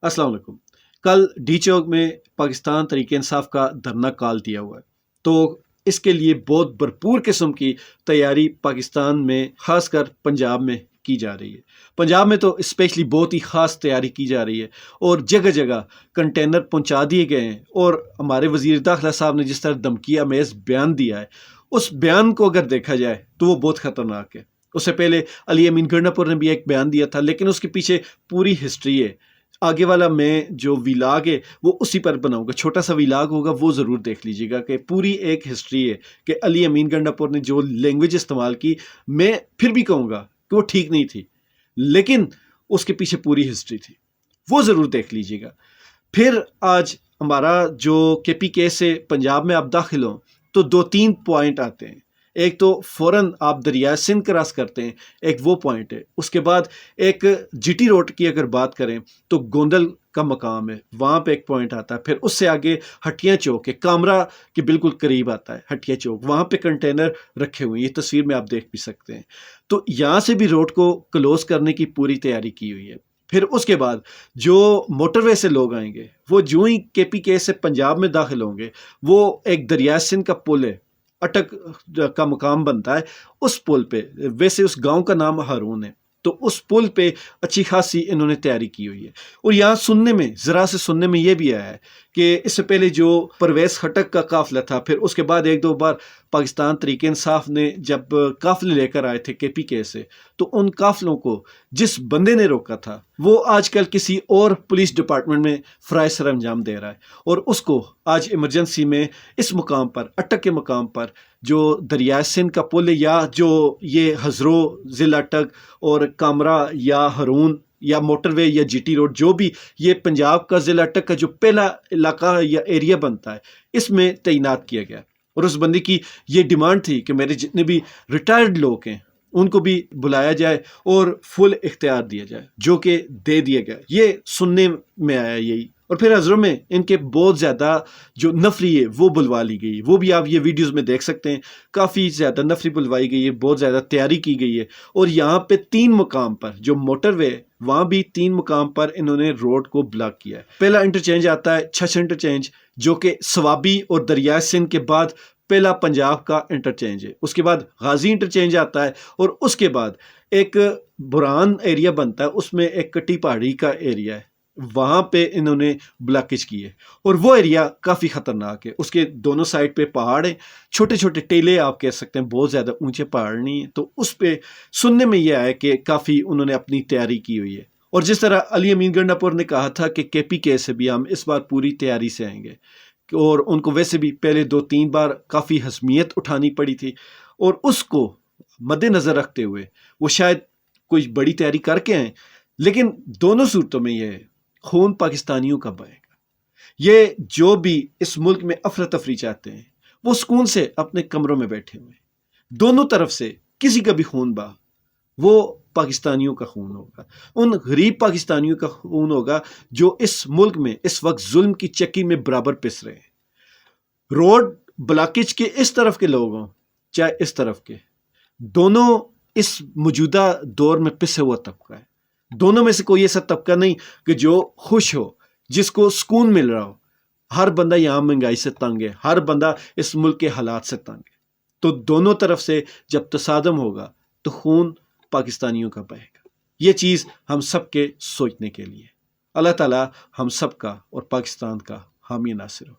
अस्सलाम वालेकुम। कल डी चौक में पाकिस्तान तहरीक इंसाफ का धरना कॉल दिया हुआ है, तो इसके लिए बहुत भरपूर किस्म की तैयारी पाकिस्तान में ख़ासकर पंजाब में की जा रही है। पंजाब में तो स्पेशली बहुत ही ख़ास तैयारी की जा रही है और जगह जगह कंटेनर पहुंचा दिए गए हैं। और हमारे वज़ीर दाखिला साहब ने जिस तरह धमकी अमेज़ बयान दिया है, उस बयान को अगर देखा जाए तो वो बहुत ख़तरनाक है। उससे पहले अली अमीन गंडापुर ने भी एक बयान दिया था, लेकिन उसके पीछे पूरी हिस्ट्री है। आगे वाला मैं जो विलाग है वो उसी पर बनाऊंगा, छोटा सा विलाग होगा, वो ज़रूर देख लीजिएगा कि पूरी एक हिस्ट्री है कि अली अमीन गंडापुर ने जो लैंग्वेज इस्तेमाल की, मैं फिर भी कहूँगा कि वो ठीक नहीं थी, लेकिन उसके पीछे पूरी हिस्ट्री थी, वो ज़रूर देख लीजिएगा। फिर आज हमारा जो KPK से पंजाब में आप दाखिल हों तो 2-3 पॉइंट आते हैं। एक तो फ़ौरन आप दरिया सिंध क्रॉस करते हैं, एक वो पॉइंट है। उसके बाद एक GT रोड की अगर बात करें तो गोंदल का मकाम है, वहाँ पे एक पॉइंट आता है। फिर उससे आगे हटिया चौक है, कामरा के बिल्कुल करीब आता है हटिया चौक, वहाँ पे कंटेनर रखे हुए हैं, ये तस्वीर में आप देख भी सकते हैं। तो यहाँ से भी रोड को क्लोज करने की पूरी तैयारी की हुई है। फिर उसके बाद जो मोटरवे से लोग आएंगे, वो जो ही KPK से पंजाब में दाखिल होंगे, वो एक दरिया सिंध का पुल है, अटक का मुकाम बनता है उस पुल पे। वैसे उस गांव का नाम हारून है, तो उस पुल पे अच्छी खासी इन्होंने तैयारी की हुई है। और यहाँ सुनने में, ज़रा से सुनने में ये भी आया है कि इससे पहले जो परवेज़ खटक का काफ़िला था, फिर उसके बाद एक दो बार पाकिस्तान तहरीक इंसाफ ने जब काफ़िले लेकर आए थे KPK से, तो उन काफ़िलों को जिस बंदे ने रोका था वो आजकल किसी और पुलिस डिपार्टमेंट में फ़राइज़ सर अंजाम दे रहा है। और उसको आज इमरजेंसी में इस मुकाम पर, अटक के मुकाम पर, जो दरिया सिंध का पुल है, या जो ये हज़रो ज़िला अटक और कामरा या हारून या मोटरवे या GT रोड, जो भी ये पंजाब का ज़िला अटक का जो पहला इलाका या एरिया बनता है, इसमें तैनात किया गया। और उस बंदे की ये डिमांड थी कि मेरे जितने भी रिटायर्ड लोग हैं उनको भी बुलाया जाए और फुल इख्तियार दिया जाए, जो कि दे दिया गया। ये सुनने में आया यही। और फिर हज़रों में इनके बहुत ज़्यादा जो नफरी है वो बुलवा ली गई, वो भी आप ये वीडियोस में देख सकते हैं। काफ़ी ज़्यादा नफरी बुलवाई गई है, बहुत ज़्यादा तैयारी की गई है। और यहाँ पे 3 मुकाम पर जो मोटरवे, वहाँ भी 3 मुकाम पर इन्होंने रोड को ब्लॉक किया है। पहला इंटरचेंज आता है छछ इंटरचेंज, जो कि सवाबी और दरिया सिंध के बाद पहला पंजाब का इंटरचेंज है। उसके बाद गाजी इंटरचेंज आता है, और उसके बाद एक बुरान एरिया बनता है, उसमें एक कटी पहाड़ी का एरिया है, वहाँ पे इन्होंने ब्लॉकेज की है। और वो एरिया काफ़ी ख़तरनाक है, उसके दोनों साइड पे पहाड़ हैं, छोटे छोटे टेले आप कह सकते हैं, बहुत ज़्यादा ऊंचे पहाड़ नहीं है। तो उस पे सुनने में ये आया कि काफ़ी उन्होंने अपनी तैयारी की हुई है। और जिस तरह अली अमीन गंडापुर ने कहा था कि KPK से भी हम इस बार पूरी तैयारी से आएंगे, और उनको वैसे भी पहले 2-3 बार काफ़ी हसमियत उठानी पड़ी थी, और उसको मद्देनज़र रखते हुए वो शायद कोई बड़ी तैयारी करके आए। लेकिन दोनों सूरतों में ये है, खून पाकिस्तानियों का बहेगा। ये जो भी इस मुल्क में अफरा तफरी चाहते हैं, वो सुकून से अपने कमरों में बैठे हुए हैं। दोनों तरफ से किसी का भी खून बहा, वो पाकिस्तानियों का खून होगा, उन गरीब पाकिस्तानियों का खून होगा जो इस मुल्क में इस वक्त जुल्म की चक्की में बराबर पिस रहे हैं। रोड ब्लॉकेज के इस तरफ के लोग हों चाहे इस तरफ के, दोनों इस मौजूदा दौर में पिसे हुआ तबका है। दोनों में से कोई ऐसा तबका नहीं कि जो खुश हो, जिसको सुकून मिल रहा हो। हर बंदा यहाँ महंगाई से तंग है, हर बंदा इस मुल्क के हालात से तंग है। तो दोनों तरफ से जब तसादम होगा तो खून पाकिस्तानियों का बहेगा। ये चीज़ हम सब के सोचने के लिए। अल्लाह ताला हम सब का और पाकिस्तान का हामी नासिर हो।